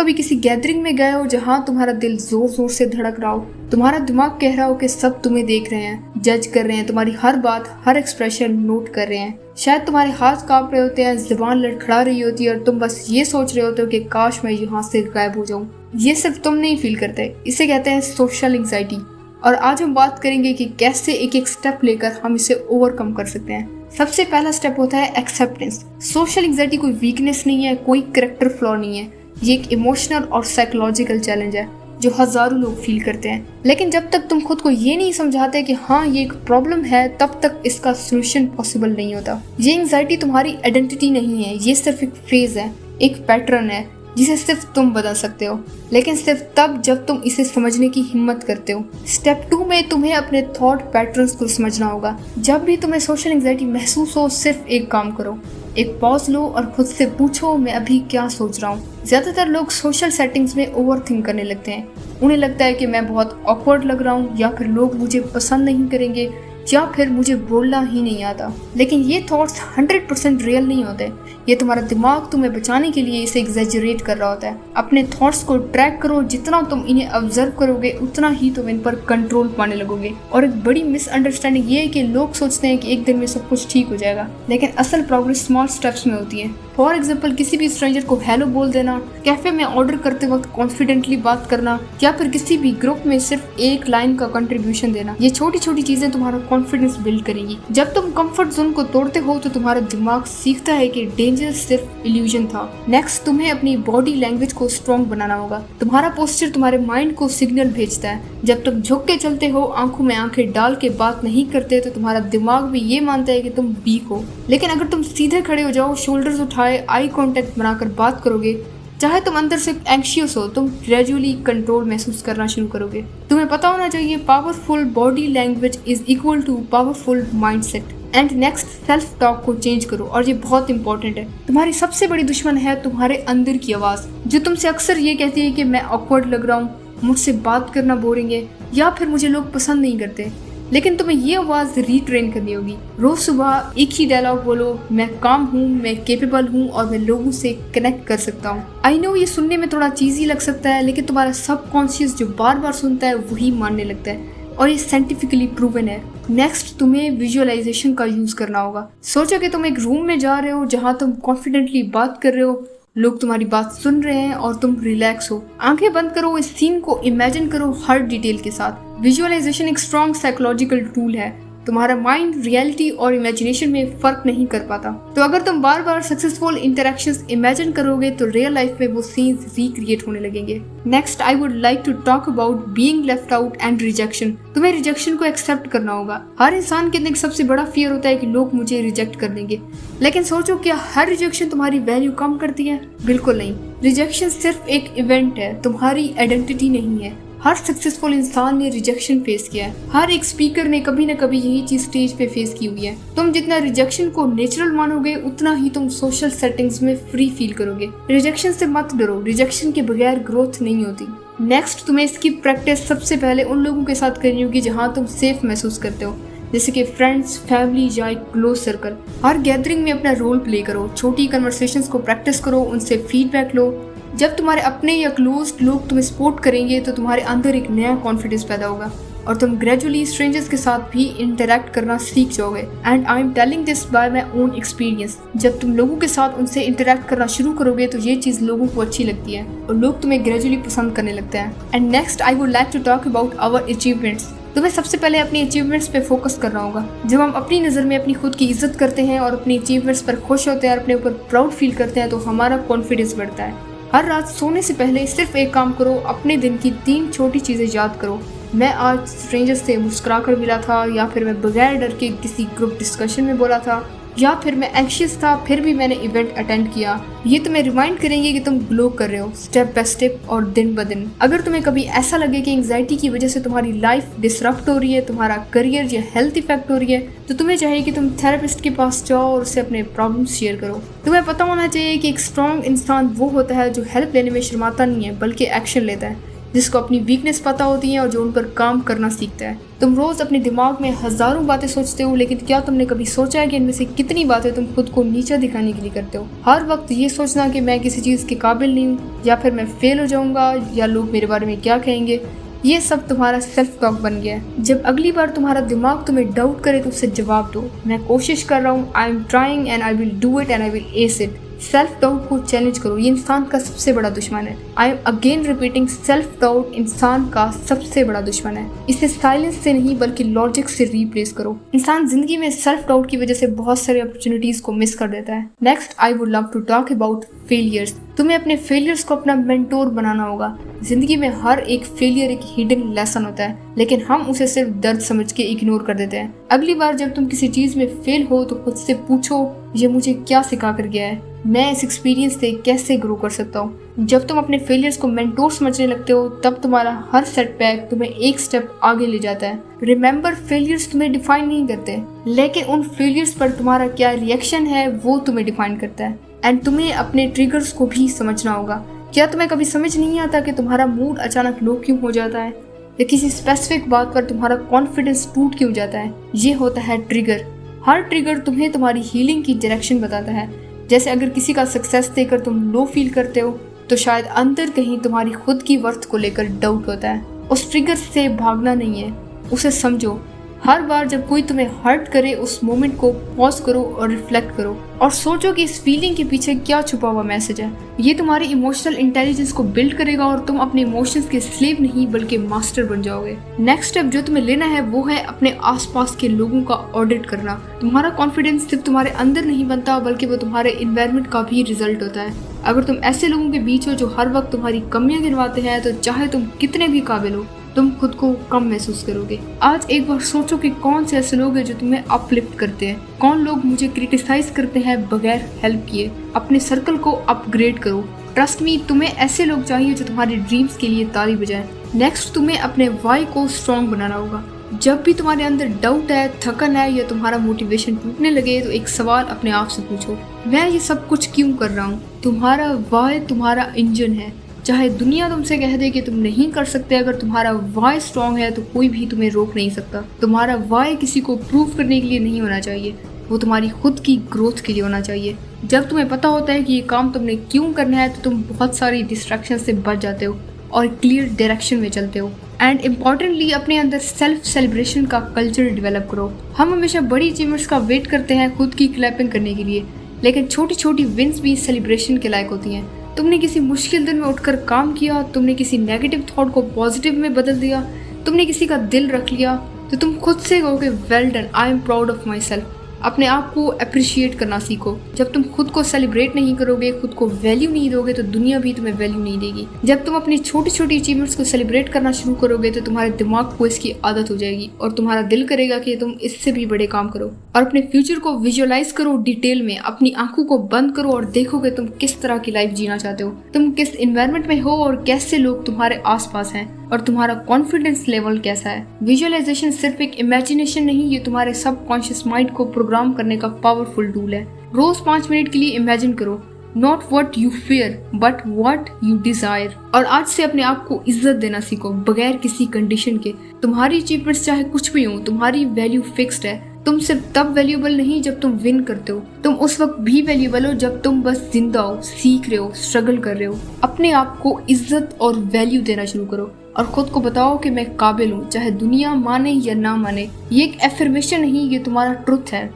कभी किसी गैदरिंग में गए हो जहाँ तुम्हारा दिल जोर जोर से धड़क रहा हो, तुम्हारा दिमाग कह रहा हो कि सब तुम्हें देख रहे हैं, जज कर रहे हैं, तुम्हारी हर बात हर एक्सप्रेशन नोट कर रहे हैं। शायद तुम्हारे हाथ कांप रहे होते हैं, जुबान लड़खड़ा रही होती है और तुम बस ये सोच रहे होते हो कि काश मैं यहाँ से गायब हो जाऊँ। ये सिर्फ तुम नहीं फील करते, इसे कहते हैं सोशल एंग्जाइटी। और आज हम बात करेंगे कि कैसे एक एक स्टेप लेकर हम इसे ओवरकम कर सकते हैं। सबसे पहला स्टेप होता है एक्सेप्टेंस। सोशल एंग्जाइटी कोई वीकनेस नहीं है, कोई कैरेक्टर फ्लॉ नहीं है, ये एक इमोशनल और साइकोलॉजिकल चैलेंज है जो हजारों लोग फील करते हैं। लेकिन जब तक तुम खुद को ये नहीं समझाते कि हाँ ये एक प्रॉब्लम है, तब तक इसका सोल्यूशन पॉसिबल नहीं होता। ये एंग्जाइटी तुम्हारी आइडेंटिटी नहीं है, ये सिर्फ एक फेज है, एक पैटर्न है जिसे सिर्फ तुम बदल सकते हो, लेकिन सिर्फ तब जब तुम इसे समझने की हिम्मत करते हो। स्टेप 2 में तुम्हें अपने थॉट पैटर्न्स को समझना होगा। जब भी तुम्हें सोशल एंग्जाइटी महसूस हो, सिर्फ एक काम करो, एक पॉज लो और खुद से पूछो मैं अभी क्या सोच रहा हूँ। ज्यादातर लोग सोशल सेटिंग्स में ओवरथिंक करने लगते हैं। उन्हें लगता है कि मैं बहुत ऑकवर्ड लग रहा हूँ, या फिर लोग मुझे पसंद नहीं करेंगे, या फिर मुझे बोलना ही नहीं आता। लेकिन ये थॉट्स 100% रियल नहीं होते। ये तुम्हारा दिमाग तुम्हें बचाने के लिए इसे एग्जैजरेट कर रहा होता है। अपने थॉट्स को ट्रैक करो, जितना तुम इन्हें ऑब्जर्व करोगे उतना ही तुम इन पर कंट्रोल पाने लगोगे। और एक बड़ी मिसअंडरस्टैंडिंग ये है कि लोग सोचते हैं कि एक दिन में सब कुछ ठीक हो जाएगा, लेकिन असल प्रोग्रेस स्मॉल स्टेप्स में होती है। फॉर एग्जाम्पल, किसी भी स्ट्रेंजर को हेलो बोल देना, कैफे में ऑर्डर करते वक्त कॉन्फिडेंटली बात करना, या फिर किसी भी ग्रुप में सिर्फ एक लाइन का कंट्रीब्यूशन देना। ये छोटी छोटी चीजें तुम्हारा कॉन्फिडेंस बिल्ड करेंगी। जब तुम कंफर्ट जोन को तोड़ते हो तो तुम्हारा दिमाग सीखता है कि डेंजर सिर्फ इल्यूजन था। नेक्स्ट, तुम्हें अपनी बॉडी लैंग्वेज को स्ट्रॉन्ग बनाना होगा। तुम्हारा पोस्चर तुम्हारे माइंड को सिग्नल भेजता है। जब तुम झुक के चलते हो, आंखों में आंखें डाल के बात नहीं करते, तो तुम्हारा दिमाग भी ये मानता है कि तुम वीक हो। लेकिन अगर तुम सीधे खड़े हो जाओ, शोल्डर्स उठाए, आई कांटेक्ट बनाकर बात करोगे, चाहे तुम अंदर से एंग्शियस हो, तुम ग्रेजुअली कंट्रोल महसूस करना शुरू करोगे। तुम्हें पता होना चाहिए, powerful body language is equal to powerful mindset. And next, self talk को चेंज करो, और ये बहुत इंपॉर्टेंट है। तुम्हारी सबसे बड़ी दुश्मन है तुम्हारे अंदर की आवाज, जो तुमसे अक्सर ये कहती है कि मैं ऑकवर्ड लग रहा हूँ, मुझसे बात करना बोरिंग है, या फिर मुझे लोग पसंद नहीं करते। लेकिन तुम्हें ये आवाज रीट्रेन करनी होगी। रोज सुबह एक ही डायलॉग बोलो, मैं काम हूँ, मैं केपेबल हूँ और मैं लोगों से कनेक्ट कर सकता हूँ। आई नो ये सुनने में थोड़ा चीजी लग सकता है, लेकिन तुम्हारा सबकॉन्शियस जो बार बार सुनता है वही मानने लगता है, और ये साइंटिफिकली प्रूवन है। नेक्स्ट, तुम्हें विजुअलाइजेशन का यूज करना होगा। सोचो कि तुम एक रूम में जा रहे हो जहाँ तुम कॉन्फिडेंटली बात कर रहे हो, लोग तुम्हारी बात सुन रहे हैं और तुम रिलैक्स हो। आंखें बंद करो, इस सीन को इमेजिन करो हर डिटेल के साथ। विजुअलाइजेशन एक स्ट्रॉन्ग साइकोलॉजिकल टूल है। तुम्हारा माइंड रियलिटी और इमेजिनेशन में फर्क नहीं कर पाता। तो अगर तुम बार बार सक्सेसफुल इंटरेक्शंस इमेजिन करोगे तो रियल लाइफ में वो सीन्स रिक्रिएट होने लगेंगे। Next, I would like to talk about being left out and rejection. तुम्हें रिजेक्शन को एक्सेप्ट करना होगा। हर इंसान के अंदर सबसे बड़ा फियर होता है कि लोग मुझे रिजेक्ट कर देंगे। लेकिन सोचो, क्या हर रिजेक्शन तुम्हारी वैल्यू कम करती है? बिल्कुल नहीं। रिजेक्शन सिर्फ एक इवेंट है, तुम्हारी आइडेंटिटी नहीं है। हर सक्सेसफुल इंसान ने रिजेक्शन फेस किया है। हर एक स्पीकर ने कभी न कभी यही चीज स्टेज पे फेस की हुई है। तुम जितना रिजेक्शन को नेचुरल मानोगे, उतना ही तुम सोशल सेटिंग्स में फ्री फील करोगे। रिजेक्शन से मत डरो, रिजेक्शन के बगैर ग्रोथ नहीं होती। नेक्स्ट, तुम्हें इसकी प्रैक्टिस सबसे पहले उन लोगों के साथ करनी होगी जहाँ तुम सेफ महसूस करते हो, जैसे कि फ्रेंड्स, फैमिली या एक क्लोज सर्कल। हर गैदरिंग में अपना रोल प्ले करो, छोटी कन्वर्सेशंस को प्रैक्टिस करो, उनसे फीडबैक लो। जब तुम्हारे अपने या क्लोज लोग तुम्हें सपोर्ट करेंगे तो तुम्हारे अंदर एक नया कॉन्फिडेंस पैदा होगा और तुम ग्रेजुअली स्ट्रेंजर्स के साथ भी इंटरेक्ट करना सीख जाओगे। And I am telling this by my own experience. जब तुम लोगों के साथ उनसे इंटरेक्ट करना शुरू करोगे तो ये चीज़ लोगों को अच्छी लगती है और लोग तुम्हें ग्रेजुअली पसंद करने लगते हैं। And next, I would like to talk about our achievements. तुम्हें सबसे पहले अपनी अचीवमेंट्स पे फोकस करना होगा। जब हम अपनी नज़र में अपनी खुद की इज्जत करते हैं और अपनी अचीवमेंट्स पर खुश होते हैं और अपने ऊपर प्राउड फील करते हैं तो हमारा कॉन्फिडेंस बढ़ता है। हर रात सोने से पहले सिर्फ एक काम करो, अपने दिन की 3 छोटी चीज़ें याद करो। मैं आज स्ट्रेंजर से मुस्कुरा कर मिला था, या फिर मैं बगैर डर के किसी ग्रुप डिस्कशन में बोला था, या फिर मैं एंग्शियस था फिर भी मैंने इवेंट अटेंड किया। ये तुम्हें रिमाइंड करेंगे कि तुम ग्लो कर रहे हो स्टेप बाय स्टेप और दिन ब दिन। अगर तुम्हें कभी ऐसा लगे कि एंग्जाइटी की वजह से तुम्हारी लाइफ डिसरप्ट हो रही है, तुम्हारा करियर या हेल्थ इफेक्ट हो रही है, तो तुम्हें चाहिए कि तुम थेरेपिस्ट के पास जाओ और उससे अपने प्रॉब्लम्स शेयर करो। तुम्हें पता होना चाहिए कि एक स्ट्रॉन्ग इंसान वो होता है जो हेल्प लेने में शर्माता नहीं है बल्कि एक्शन लेता है। जिसको अपनी वीकनेस पता होती है और जो उन पर काम करना सीखता है। तुम रोज अपने दिमाग में हजारों बातें सोचते हो, लेकिन क्या तुमने कभी सोचा है कि इनमें से कितनी बातें तुम खुद को नीचा दिखाने के लिए करते हो? हर वक्त ये सोचना कि मैं किसी चीज के काबिल नहीं हूँ, या फिर मैं फेल हो जाऊंगा, या लोग मेरे बारे में क्या कहेंगे, ये सब तुम्हारा सेल्फ टॉक बन गया है। जब अगली बार तुम्हारा दिमाग तुम्हें डाउट करे तो उससे जवाब दो, मैं कोशिश कर रहा हूँ, I am trying and I will do it and I will S it. Self doubt को चैलेंज करो, ये इंसान का सबसे बड़ा दुश्मन है। I am again repeating, self doubt इंसान का सबसे बड़ा दुश्मन है। इसे साइलेंस से नहीं बल्कि लॉजिक से रिप्लेस करो। इंसान जिंदगी में सेल्फ डाउट की वजह से बहुत सारी अपॉर्चुनिटीज को मिस कर देता है। Next I would love to talk about failures. तुम्हें अपने फेलियर्स को अपना मेंटोर बनाना होगा। जिंदगी में हर एक फेलियर एक हिडन लेसन होता है, लेकिन हम उसे सिर्फ दर्द समझ के इग्नोर कर देते हैं। अगली बार जब तुम किसी चीज में फेल हो तो खुद से पूछो, ये मुझे क्या सिखा कर गया है, मैं इस एक्सपीरियंस से कैसे ग्रो कर सकता हूँ। जब तुम अपने फेलियर्स को मेंटोर समझने लगते हो, तब तुम्हारा हर सेटबैक तुम्हें एक स्टेप आगे ले जाता है। रिमेंबर, फेलियर्स तुम्हें डिफाइन नहीं करते, लेकिन उन फेलियर्स पर तुम्हारा क्या रिएक्शन है वो तुम्हें डिफाइन करता है। एंड तुम्हें अपने ट्रिगर्स को भी समझना होगा। क्या तुम्हें कभी समझ नहीं आता कि तुम्हारा मूड अचानक लो क्यों हो जाता है, या किसी स्पेसिफिक बात पर तुम्हारा कॉन्फिडेंस टूट क्यों जाता है? ये होता है ट्रिगर। हर ट्रिगर तुम्हें तुम्हारी हीलिंग की डायरेक्शन बताता है। जैसे अगर किसी का सक्सेस देखकर तुम लो फील करते हो, तो शायद अंदर कहीं तुम्हारी खुद की वर्थ को लेकर डाउट होता है। उस ट्रिगर से भागना नहीं है, उसे समझो। हर बार जब कोई तुम्हें हर्ट करे, उस मोमेंट को पॉज करो और रिफ्लेक्ट करो और सोचो कि इस फीलिंग के पीछे क्या छुपा हुआ मैसेज है। ये तुम्हारी इमोशनल इंटेलिजेंस को बिल्ड करेगा और तुम अपने इमोशंस के स्लेव नहीं बल्कि मास्टर बन जाओगे। नेक्स्ट स्टेप जो तुम्हें लेना है वो है अपने आसपास के लोगों का ऑडिट करना। तुम्हारा कॉन्फिडेंस सिर्फ तुम्हारे अंदर नहीं बनता, बल्कि वो तुम्हारे इन्वायरमेंट का भी रिजल्ट होता है। अगर तुम ऐसे लोगों के बीच हो जो हर वक्त तुम्हारी कमियां गिनवाते हैं, तो चाहे तुम कितने भी काबिल हो, तुम खुद को कम महसूस करोगे। आज एक बार सोचो कि कौन से ऐसे लोग हैं जो तुम्हें अपलिफ्ट करते हैं, कौन लोग मुझे क्रिटिसाइज करते हैं बगैर हेल्प किए। अपने सर्कल को अपग्रेड करो। ट्रस्ट मी, तुम्हें ऐसे लोग चाहिए जो तुम्हारे ड्रीम्स के लिए ताली बजाएं। नेक्स्ट, तुम्हें अपने वाई को स्ट्रॉन्ग बनाना होगा। जब भी तुम्हारे अंदर डाउट है, थकन है या तुम्हारा मोटिवेशन टूटने लगे, तो एक सवाल अपने आप से पूछो, मैं ये सब कुछ क्यों कर रहा हूँ? तुम्हारा वाई तुम्हारा इंजन है। चाहे दुनिया तुमसे कह दे कि तुम नहीं कर सकते, अगर तुम्हारा वाई स्ट्रॉन्ग है तो कोई भी तुम्हें रोक नहीं सकता। तुम्हारा वाई किसी को प्रूव करने के लिए नहीं होना चाहिए, वो तुम्हारी खुद की ग्रोथ के लिए होना चाहिए। जब तुम्हें पता होता है कि ये काम तुमने क्यों करना है, तो तुम बहुत सारी डिस्ट्रैक्शन से बच जाते हो और क्लियर डायरेक्शन में चलते हो। एंड इम्पॉर्टेंटली, अपने अंदर सेल्फ सेलिब्रेशन का कल्चर डेवलप करो। हम हमेशा बड़ी अचीवमेंट्स का वेट करते हैं खुद की क्लैपिंग करने के लिए, लेकिन छोटी छोटी विन्स भी सेलिब्रेशन के लायक होती हैं। तुमने किसी मुश्किल दिन में उठकर काम किया, तुमने किसी नेगेटिव थॉट को पॉजिटिव में बदल दिया, तुमने किसी का दिल रख लिया, तो तुम खुद से कहोगे well done, I am proud of my self. अपने आप को अप्रिशिएट करना सीखो। जब तुम खुद को सेलिब्रेट नहीं करोगे, खुद को वैल्यू नहीं दोगे, तो दुनिया भी तुम्हें वैल्यू नहीं देगी। जब तुम अपनी छोटी छोटी अचीवमेंट्स को सेलिब्रेट करना शुरू करोगे, तो तुम्हारे दिमाग को इसकी आदत हो जाएगी और तुम्हारा दिल करेगा कि तुम इससे भी बड़े काम करो। और अपने फ्यूचर को विजुअलाइज करो डिटेल में। अपनी आंखों को बंद करो और देखो कि तुम किस तरह की लाइफ जीना चाहते हो, तुम किस एनवायरनमेंट में हो और कैसे लोग तुम्हारे आसपास हैं, और तुम्हारा कॉन्फिडेंस लेवल कैसा है। विजुअलाइजेशन सिर्फ एक इमेजिनेशन नहीं, ये तुम्हारे सबकॉन्शियस माइंड को प्रोग्राम करने का पावरफुल टूल है। रोज 5 मिनट के लिए इमेजिन करो, not what you fear but what you desire. और आज से अपने आप को इज्जत देना सीखो बगैर किसी कंडीशन के। तुम्हारी अचीवमेंट्स चाहे कुछ भी हो, तुम्हारी वैल्यू फिक्स्ड है। तुम सिर्फ तब वैल्यूएबल नहीं जब तुम विन करते हो, तुम उस वक्त भी वैल्यूएबल हो जब तुम बस जिंदा हो, सीख रहे हो, स्ट्रगल कर रहे हो। अपने आप को इज्जत और वैल्यू देना शुरू करो और खुद को बताओ कि मैं काबिल हूँ, चाहे दुनिया माने या ना माने। ये एक एफर्मेशन नहीं, ये तुम्हारा ट्रुथ है।